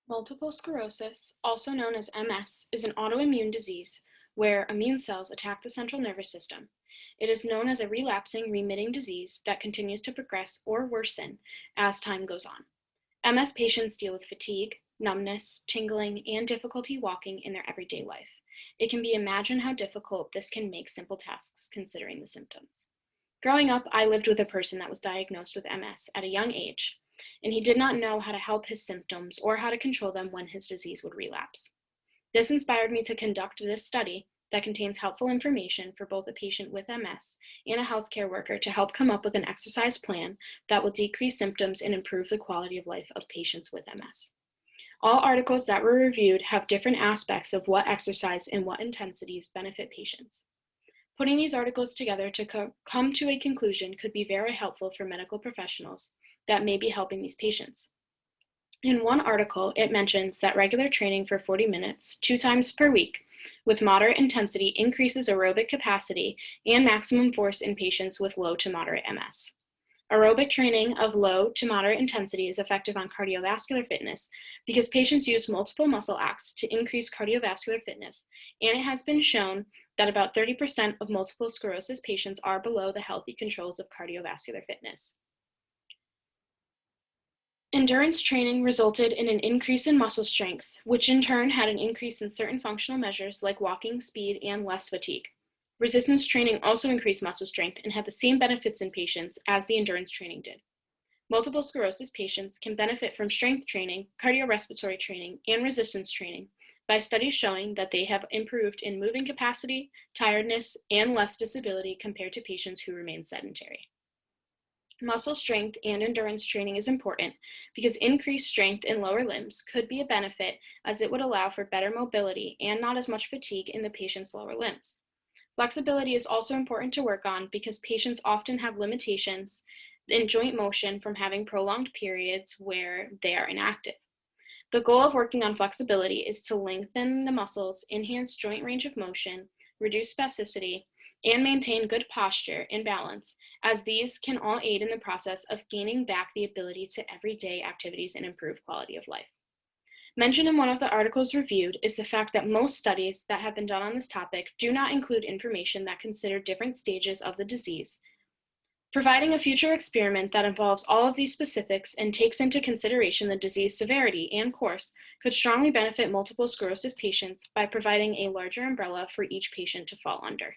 Multiple sclerosis, also known as MS, is an autoimmune disease where immune cells attack the central nervous system. It is known as a relapsing, remitting disease that continues to progress or worsen as time goes on. MS patients deal with fatigue, numbness, tingling, and difficulty walking in their everyday life. It can be imagined how difficult this can make simple tasks considering the symptoms. Growing up, I lived with a person that was diagnosed with MS at a young age, and he did not know how to help his symptoms or how to control them when his disease would relapse. This inspired me to conduct this study that contains helpful information for both a patient with MS and a healthcare worker to help come up with an exercise plan that will decrease symptoms and improve the quality of life of patients with MS. All articles that were reviewed have different aspects of what exercise and what intensities benefit patients. Putting these articles together to come to a conclusion could be very helpful for medical professionals that may be helping these patients. In one article, it mentions that regular training for 40 minutes, 2 times per week, with moderate intensity increases aerobic capacity and maximum force in patients with low to moderate MS. Aerobic training of low to moderate intensity is effective on cardiovascular fitness because patients use multiple muscle acts to increase cardiovascular fitness, and it has been shown that about 30% of multiple sclerosis patients are below the healthy controls of cardiovascular fitness. Endurance training resulted in an increase in muscle strength, which in turn had an increase in certain functional measures like walking speed and less fatigue. Resistance training also increased muscle strength and had the same benefits in patients as the endurance training did. Multiple sclerosis patients can benefit from strength training, cardiorespiratory training, and resistance training by studies showing that they have improved in moving capacity, tiredness, and less disability compared to patients who remain sedentary. Muscle strength and endurance training is important because increased strength in lower limbs could be a benefit as it would allow for better mobility and not as much fatigue in the patient's lower limbs. Flexibility is also important to work on because patients often have limitations in joint motion from having prolonged periods where they are inactive. The goal of working on flexibility is to lengthen the muscles, enhance joint range of motion, reduce spasticity, and maintain good posture and balance, as these can all aid in the process of gaining back the ability to everyday activities and improve quality of life. Mentioned in one of the articles reviewed is the fact that most studies that have been done on this topic do not include information that consider different stages of the disease. Providing a future experiment that involves all of these specifics and takes into consideration the disease severity and course could strongly benefit multiple sclerosis patients by providing a larger umbrella for each patient to fall under.